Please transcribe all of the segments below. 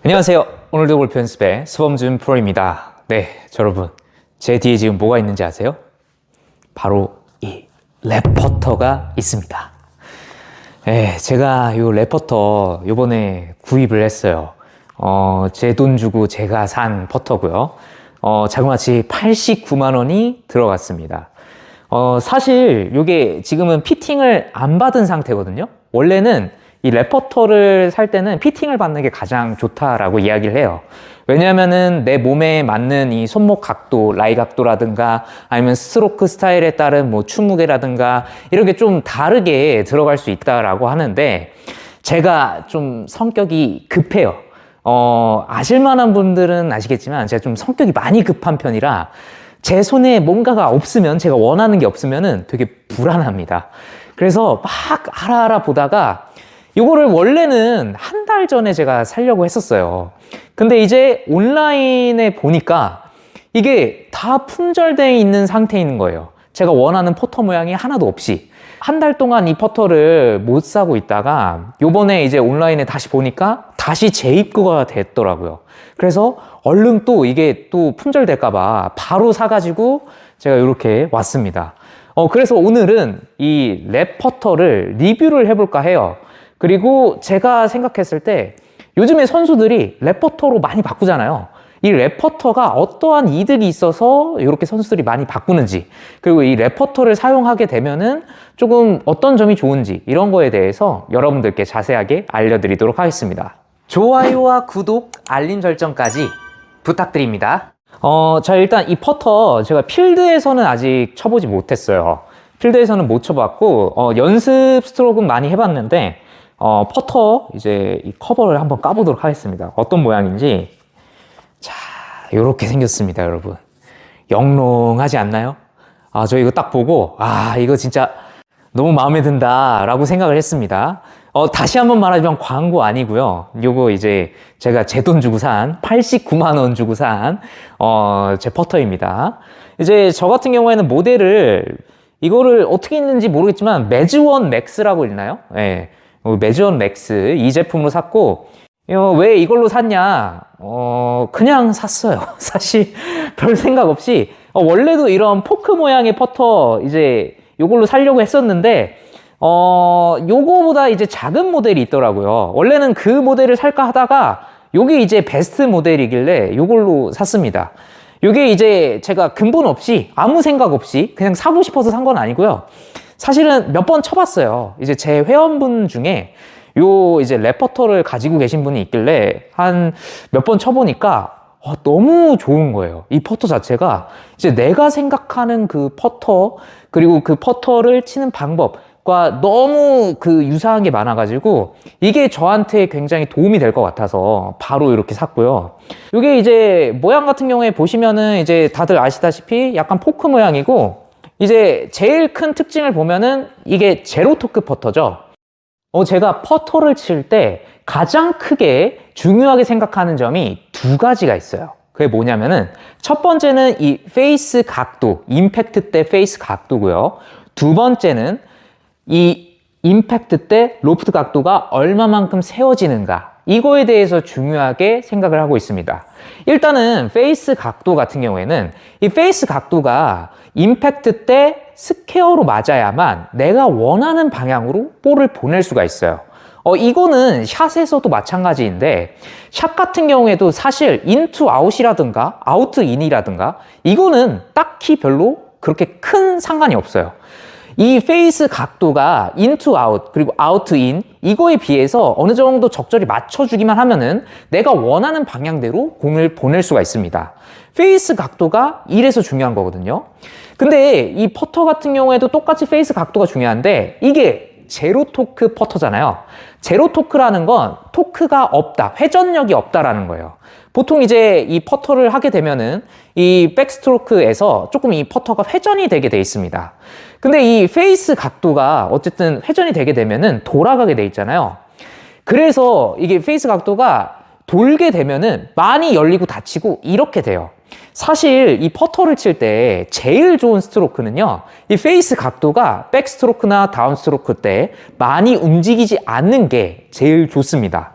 안녕하세요. 오늘도 골프 연습의 수범준 프로입니다. 네, 여러분, 제 뒤에 지금 뭐가 있는지 아세요? 바로 이 랩퍼터가 있습니다. 네, 제가 이 랩퍼터 요번에 구입을 했어요. 제 돈 주고 제가 산 퍼터고요. 자그마치 89만 원이 들어갔습니다. 사실 이게 지금은 피팅을 안 받은 상태거든요. 원래는 이 랩퍼터를 살 때는 피팅을 받는 게 가장 좋다라고 이야기를 해요. 왜냐면은 내 몸에 맞는 이 손목 각도, 라이 각도라든가 아니면 스트로크 스타일에 따른 뭐 추무게라든가 이런 게 좀 다르게 들어갈 수 있다라고 하는데, 제가 좀 성격이 급해요. 아실만한 분들은 아시겠지만 제가 좀 성격이 많이 급한 편이라 제 손에 뭔가가 없으면, 제가 원하는 게 없으면은 되게 불안합니다. 그래서 막 알아보다가 이거를 원래는 한 달 전에 제가 사려고 했었어요. 근데 이제 온라인에 보니까 이게 다 품절되어 있는 상태인 거예요. 제가 원하는 퍼터 모양이 하나도 없이. 한 달 동안 이 퍼터를 못 사고 있다가 요번에 이제 온라인에 다시 보니까 다시 재입고가 됐더라고요. 그래서 얼른 또 이게 또 품절될까봐 바로 사가지고 제가 이렇게 왔습니다. 그래서 오늘은 이 랩퍼터를 리뷰를 해볼까 해요. 그리고 제가 생각했을 때 요즘에 선수들이 랩퍼터로 많이 바꾸잖아요. 이 랩퍼터가 어떠한 이득이 있어서 이렇게 선수들이 많이 바꾸는지, 그리고 이 랩퍼터를 사용하게 되면은 조금 어떤 점이 좋은지, 이런 거에 대해서 여러분들께 자세하게 알려드리도록 하겠습니다. 좋아요와 구독, 알림 설정까지 부탁드립니다. 자, 일단 이 퍼터 제가 필드에서는 아직 쳐보지 못했어요. 필드에서는 못 쳐봤고, 연습 스트로크는 많이 해봤는데, 퍼터 이제 이 커버를 한번 까보도록 하겠습니다. 어떤 모양인지. 자, 요렇게 생겼습니다, 여러분. 영롱하지 않나요? 저 이거 딱 보고, 이거 진짜 너무 마음에 든다 라고 생각을 했습니다. 다시 한번 말하자면 광고 아니고요. 요거 이제 제가 제 돈 주고 산, 89만 원 주고 산 제 퍼터입니다. 이제 저 같은 경우에는 모델을, 이거를 어떻게 읽는지 모르겠지만 매즈원 맥스라고 읽나요? 네. 매즈원 맥스 이 제품으로 샀고, 왜 이걸로 샀냐? 그냥 샀어요. 사실 별 생각 없이. 원래도 이런 포크 모양의 퍼터 이제 요걸로 사려고 했었는데, 요거보다 이제 작은 모델이 있더라고요. 원래는 그 모델을 살까 하다가 요게 이제 베스트 모델이길래 요걸로 샀습니다. 요게 이제 제가 근본 없이, 아무 생각 없이 그냥 사고 싶어서 산 건 아니고요. 사실은 몇 번 쳐봤어요. 이제 제 회원분 중에 요 이제 랩퍼터를 가지고 계신 분이 있길래 한 몇 번 쳐보니까 너무 좋은 거예요. 이 퍼터 자체가 이제 내가 생각하는 그 퍼터, 그리고 그 퍼터를 치는 방법과 너무 그 유사한 게 많아가지고 이게 저한테 굉장히 도움이 될 것 같아서 바로 이렇게 샀고요. 이게 이제 모양 같은 경우에 보시면은 이제 다들 아시다시피 약간 포크 모양이고, 이제 제일 큰 특징을 보면은 이게 제로 토크 퍼터죠. 제가 퍼터를 칠 때 가장 크게 중요하게 생각하는 점이 두 가지가 있어요. 그게 뭐냐면은, 첫 번째는 이 페이스 각도, 임팩트 때 페이스 각도고요. 두 번째는 이 임팩트 때 로프트 각도가 얼마만큼 세워지는가, 이거에 대해서 중요하게 생각을 하고 있습니다. 일단은 페이스 각도 같은 경우에는 이 페이스 각도가 임팩트 때 스퀘어로 맞아야만 내가 원하는 방향으로 볼을 보낼 수가 있어요. 이거는 샷에서도 마찬가지인데, 샷 같은 경우에도 사실 인투 아웃이라든가 아웃 인이라든가 이거는 딱히 별로 그렇게 큰 상관이 없어요. 이 페이스 각도가 인투 아웃 그리고 아웃 인, 이거에 비해서 어느 정도 적절히 맞춰주기만 하면은 내가 원하는 방향대로 공을 보낼 수가 있습니다. 페이스 각도가 이래서 중요한 거거든요. 근데 이 퍼터 같은 경우에도 똑같이 페이스 각도가 중요한데, 이게 제로 토크 퍼터잖아요. 제로 토크라는 건 토크가 없다, 회전력이 없다라는 거예요. 보통 이제 이 퍼터를 하게 되면은 이 백스트로크에서 조금 이 퍼터가 회전이 되게 돼 있습니다. 근데 이 페이스 각도가 어쨌든 회전이 되게 되면은 돌아가게 돼 있잖아요. 그래서 이게 페이스 각도가 돌게 되면은 많이 열리고 닫히고 이렇게 돼요. 사실 이 퍼터를 칠 때 제일 좋은 스트로크는요, 이 페이스 각도가 백스트로크나 다운스트로크 때 많이 움직이지 않는 게 제일 좋습니다.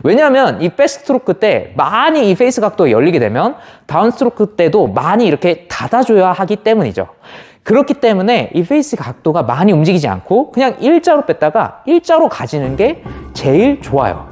왜냐하면 이 백스트로크 때 많이 이 페이스 각도가 열리게 되면 다운스트로크 때도 많이 이렇게 닫아줘야 하기 때문이죠. 그렇기 때문에 이 페이스 각도가 많이 움직이지 않고 그냥 일자로 뺐다가 일자로 가지는 게 제일 좋아요.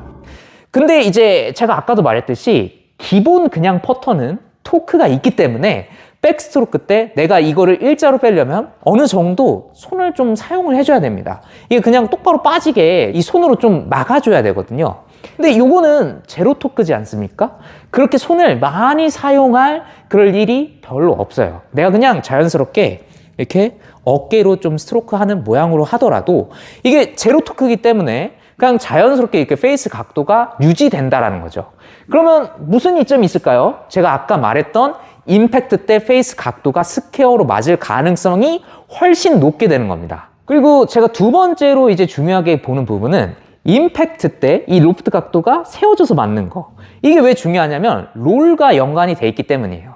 근데 이제 제가 아까도 말했듯이 기본 그냥 퍼터는 토크가 있기 때문에 백스트로크 때 내가 이거를 일자로 빼려면 어느 정도 손을 좀 사용을 해줘야 됩니다. 이게 그냥 똑바로 빠지게 이 손으로 좀 막아줘야 되거든요. 근데 요거는 제로 토크지 않습니까? 그렇게 손을 많이 사용할 그럴 일이 별로 없어요. 내가 그냥 자연스럽게 이렇게 어깨로 좀 스트로크 하는 모양으로 하더라도 이게 제로 토크이기 때문에 그냥 자연스럽게 이렇게 페이스 각도가 유지된다라는 거죠. 그러면 무슨 이점이 있을까요? 제가 아까 말했던 임팩트 때 페이스 각도가 스퀘어로 맞을 가능성이 훨씬 높게 되는 겁니다. 그리고 제가 두 번째로 이제 중요하게 보는 부분은 임팩트 때 이 로프트 각도가 세워져서 맞는 거. 이게 왜 중요하냐면 롤과 연관이 돼 있기 때문이에요.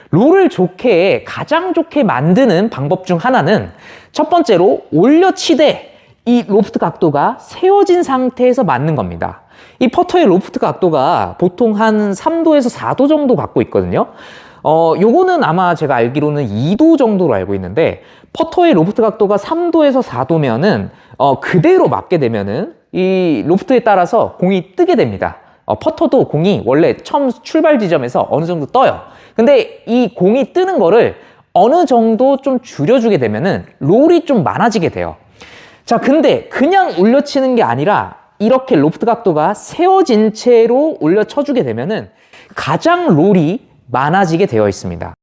롤을 가장 좋게 만드는 방법 중 하나는 첫 번째로 올려치되 이 로프트 각도가 세워진 상태에서 맞는 겁니다. 이 퍼터의 로프트 각도가 보통 한 3도에서 4도 정도 갖고 있거든요. 요거는 아마 제가 알기로는 2도 정도로 알고 있는데 퍼터의 로프트 각도가 3도에서 4도면은 그대로 맞게 되면은 이 로프트에 따라서 공이 뜨게 됩니다. 퍼터도 공이 원래 처음 출발 지점에서 어느 정도 떠요. 근데 이 공이 뜨는 거를 어느 정도 좀 줄여주게 되면은 롤이 좀 많아지게 돼요. 자, 근데 그냥 올려치는 게 아니라 이렇게 로프트 각도가 세워진 채로 올려쳐주게 되면은 가장 롤이 많아지게 되어 있습니다.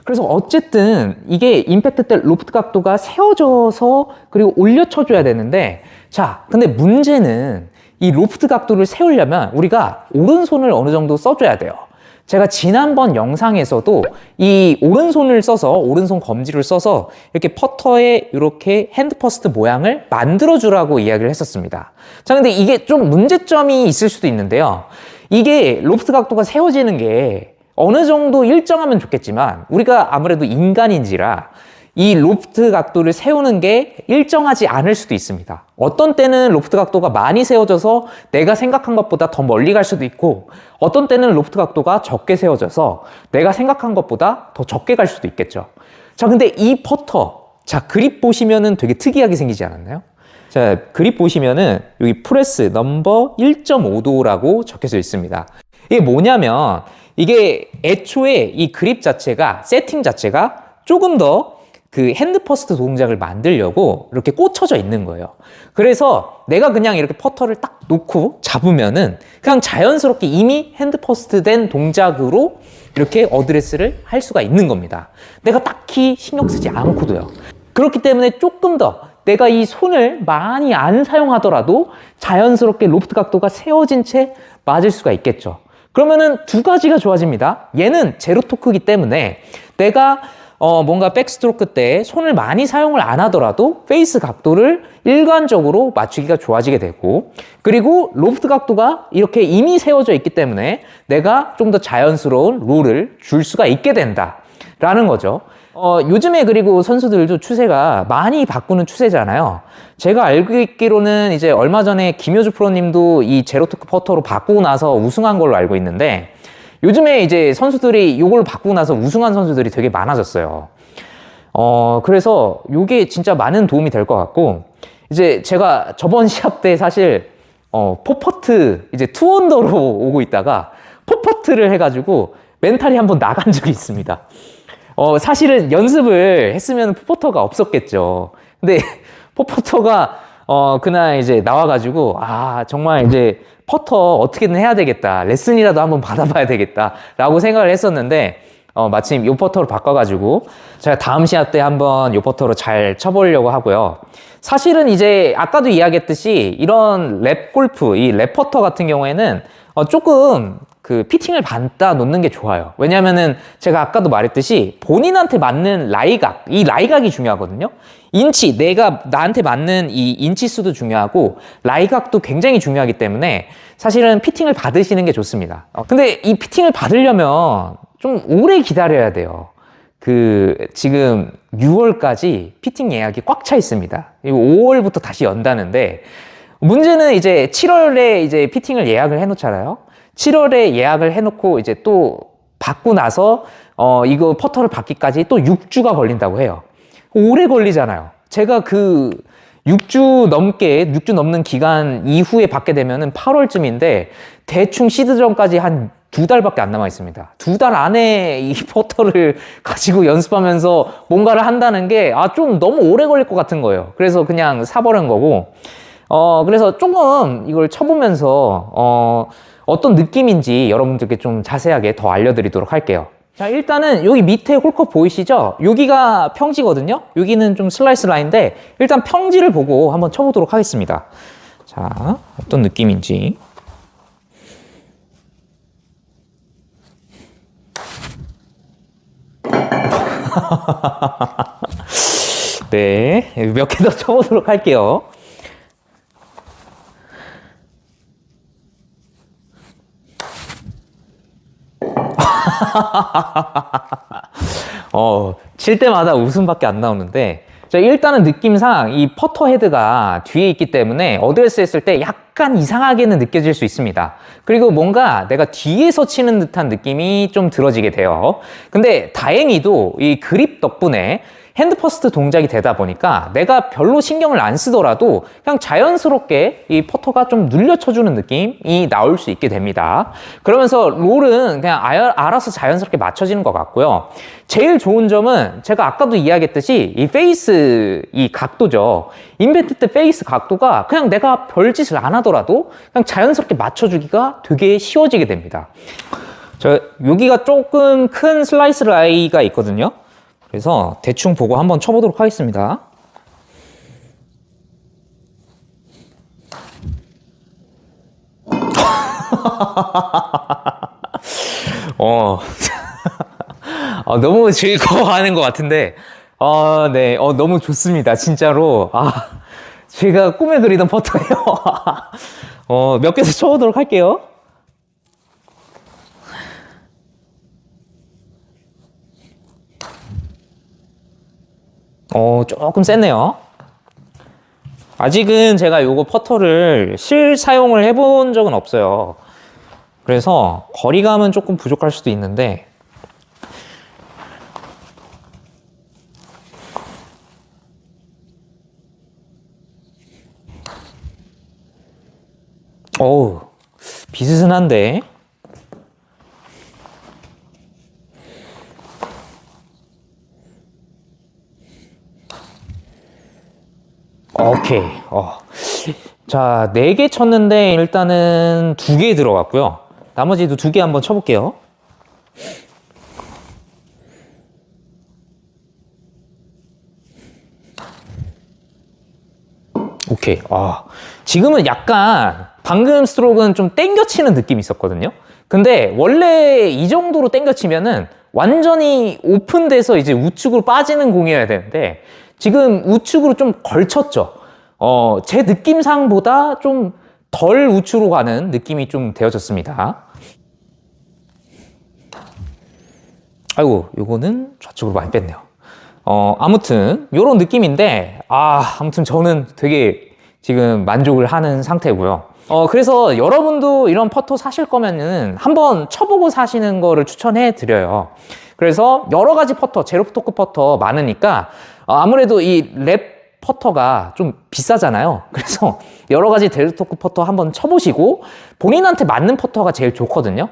그래서 어쨌든 이게 임팩트 때 로프트 각도가 세워져서 그리고 올려쳐줘야 되는데, 자, 근데 문제는 이 로프트 각도를 세우려면 우리가 오른손을 어느 정도 써줘야 돼요. 제가 지난번 영상에서도 이 오른손을 써서, 오른손 검지를 써서 이렇게 퍼터에 이렇게 핸드 퍼스트 모양을 만들어주라고 이야기를 했었습니다. 자, 근데 이게 좀 문제점이 있을 수도 있는데요. 이게 로프트 각도가 세워지는 게 어느 정도 일정하면 좋겠지만 우리가 아무래도 인간인지라 이 로프트 각도를 세우는 게 일정하지 않을 수도 있습니다. 어떤 때는 로프트 각도가 많이 세워져서 내가 생각한 것보다 더 멀리 갈 수도 있고, 어떤 때는 로프트 각도가 적게 세워져서 내가 생각한 것보다 더 적게 갈 수도 있겠죠. 자, 근데 이 퍼터, 자, 그립 보시면은 되게 특이하게 생기지 않았나요? 자, 그립 보시면은 여기 프레스 넘버 1.5도라고 적혀져 있습니다. 이게 뭐냐면 이게 애초에 이 그립 자체가, 세팅 자체가 조금 더 그 핸드 퍼스트 동작을 만들려고 이렇게 꽂혀져 있는 거예요. 그래서 내가 그냥 이렇게 퍼터를 딱 놓고 잡으면은 그냥 자연스럽게 이미 핸드 퍼스트 된 동작으로 이렇게 어드레스를 할 수가 있는 겁니다. 내가 딱히 신경 쓰지 않고도요. 그렇기 때문에 조금 더 내가 이 손을 많이 안 사용하더라도 자연스럽게 로프트 각도가 세워진 채 맞을 수가 있겠죠. 그러면은 두 가지가 좋아집니다. 얘는 제로 토크이기 때문에 내가 뭔가 백스트로크 때 손을 많이 사용을 안 하더라도 페이스 각도를 일관적으로 맞추기가 좋아지게 되고, 그리고 로프트 각도가 이렇게 이미 세워져 있기 때문에 내가 좀 더 자연스러운 롤을 줄 수가 있게 된다라는 거죠. 요즘에 그리고 선수들도 추세가 많이 바꾸는 추세잖아요. 제가 알고 있기로는 이제 얼마 전에 김효주 프로님도 이 제로토크 퍼터로 바꾸고 나서 우승한 걸로 알고 있는데, 요즘에 이제 선수들이 이걸 바꾸고 나서 우승한 선수들이 되게 많아졌어요. 그래서 이게 진짜 많은 도움이 될 것 같고, 이제 제가 저번 시합 때 사실 포퍼트 이제 투언더로 오고 있다가 포퍼트를 해가지고 멘탈이 한번 나간 적이 있습니다. 사실은 연습을 했으면 포퍼터가 없었겠죠. 근데 포퍼터가 그날 이제 나와가지고 정말 이제 퍼터 어떻게든 해야 되겠다, 레슨이라도 한번 받아봐야 되겠다 라고 생각을 했었는데, 마침 요 퍼터로 바꿔가지고 제가 다음 시합 때 한번 요 퍼터로 잘 쳐보려고 하고요. 사실은 이제 아까도 이야기했듯이 이런 랩 골프, 이 랩 퍼터 같은 경우에는 조금 그 피팅을 받다 놓는 게 좋아요. 왜냐면은 제가 아까도 말했듯이 본인한테 맞는 라이각, 이 라이각이 중요하거든요. 인치, 내가 나한테 맞는 이 인치 수도 중요하고 라이각도 굉장히 중요하기 때문에 사실은 피팅을 받으시는 게 좋습니다. 근데 이 피팅을 받으려면 좀 오래 기다려야 돼요. 지금 6월까지 피팅 예약이 꽉 차 있습니다. 5월부터 다시 연다는데 문제는 이제 7월에 이제 피팅을 예약을 해 놓잖아요. 7월에 예약을 해 놓고 이제 또 받고 나서 이거 퍼터를 받기까지 또 6주가 걸린다고 해요. 오래 걸리잖아요. 제가 그 6주 넘는 기간 이후에 받게 되면은 8월쯤인데 대충 시드전까지 한 2달밖에 안 남아 있습니다. 2달 안에 이 퍼터를 가지고 연습하면서 뭔가를 한다는 게 좀 너무 오래 걸릴 것 같은 거예요. 그래서 그냥 사버린 거고, 그래서 조금 이걸 쳐보면서 어떤 느낌인지 여러분들께 좀 자세하게 더 알려드리도록 할게요. 자, 일단은 여기 밑에 홀컵 보이시죠? 여기가 평지거든요. 여기는 좀 슬라이스 라인인데 일단 평지를 보고 한번 쳐보도록 하겠습니다. 자, 어떤 느낌인지. 네, 몇 개 더 쳐보도록 할게요. 칠 때마다 웃음밖에 안 나오는데, 자, 일단은 느낌상 이 퍼터 헤드가 뒤에 있기 때문에 어드레스 했을 때 약간 이상하게는 느껴질 수 있습니다. 그리고 뭔가 내가 뒤에서 치는 듯한 느낌이 좀 들어지게 돼요. 근데 다행히도 이 그립 덕분에 핸드 퍼스트 동작이 되다 보니까 내가 별로 신경을 안 쓰더라도 그냥 자연스럽게 이 퍼터가 좀 눌려쳐주는 느낌이 나올 수 있게 됩니다. 그러면서 롤은 그냥 알아서 자연스럽게 맞춰지는 것 같고요. 제일 좋은 점은 제가 아까도 이야기했듯이 이 페이스 이 각도죠. 인벤트 때 페이스 각도가 그냥 내가 별짓을 안 하더라도 그냥 자연스럽게 맞춰주기가 되게 쉬워지게 됩니다. 여기가 조금 큰 슬라이스 라이가 있거든요. 그래서 대충 보고 한번 쳐보도록 하겠습니다. 너무 즐거워하는 것 같은데, 네, 너무 좋습니다. 진짜로. 제가 꿈에 그리던 퍼터예요. 몇 개 더 쳐보도록 할게요. 조금 셌네요. 아직은 제가 요거 퍼터를 실사용을 해본 적은 없어요. 그래서 거리감은 조금 부족할 수도 있는데, 비스슨한데. 오케이. 자, 4개 쳤는데 일단은 2개 들어갔고요. 나머지도 2개 한번 쳐볼게요. 오케이. 지금은 약간 방금 스트로크는 좀 땡겨치는 느낌이 있었거든요. 근데 원래 이 정도로 땡겨치면은 완전히 오픈돼서 이제 우측으로 빠지는 공이어야 되는데 지금 우측으로 좀 걸쳤죠. 제 느낌상보다 좀 덜 우측으로 가는 느낌이 좀 되어졌습니다. 아이고, 요거는 좌측으로 많이 뺐네요. 아무튼 요런 느낌인데 아무튼 저는 되게 지금 만족을 하는 상태고요. 그래서 여러분도 이런 퍼터 사실 거면은 한번 쳐보고 사시는 거를 추천해 드려요. 그래서 여러 가지 퍼터, 제로토크 퍼터 많으니까 아무래도 이 랩 퍼터가 좀 비싸잖아요. 그래서 여러 가지 제로토크 퍼터 한번 쳐보시고 본인한테 맞는 퍼터가 제일 좋거든요.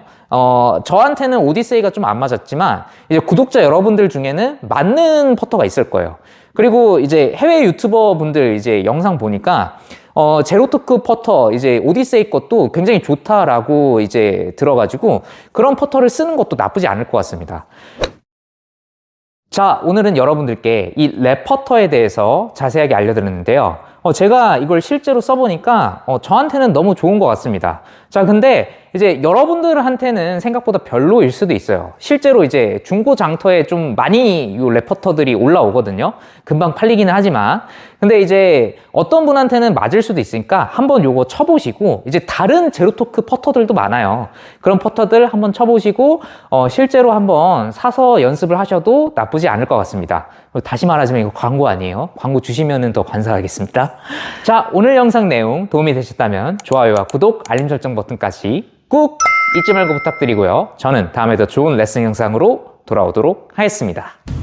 저한테는 오디세이가 좀 안 맞았지만 이제 구독자 여러분들 중에는 맞는 퍼터가 있을 거예요. 그리고 이제 해외 유튜버 분들 이제 영상 보니까 제로토크 퍼터 이제 오디세이 것도 굉장히 좋다라고 이제 들어가지고 그런 퍼터를 쓰는 것도 나쁘지 않을 것 같습니다. 자, 오늘은 여러분들께 이 랩 퍼터에 대해서 자세하게 알려드렸는데요. 제가 이걸 실제로 써보니까 저한테는 너무 좋은 것 같습니다. 자, 근데 이제 여러분들한테는 생각보다 별로일 수도 있어요. 실제로 이제 중고 장터에 좀 많이 이 랩퍼터들이 올라오거든요. 금방 팔리기는 하지만. 근데 이제 어떤 분한테는 맞을 수도 있으니까 한번 요거 쳐보시고 이제 다른 제로토크 퍼터들도 많아요. 그런 퍼터들 한번 쳐보시고 실제로 한번 사서 연습을 하셔도 나쁘지 않을 것 같습니다. 다시 말하지만 이거 광고 아니에요. 광고 주시면 더 감사하겠습니다. 자, 오늘 영상 내용 도움이 되셨다면 좋아요와 구독, 알림 설정 버튼까지 꾹 잊지 말고 부탁드리고요. 저는 다음에 더 좋은 레슨 영상으로 돌아오도록 하겠습니다.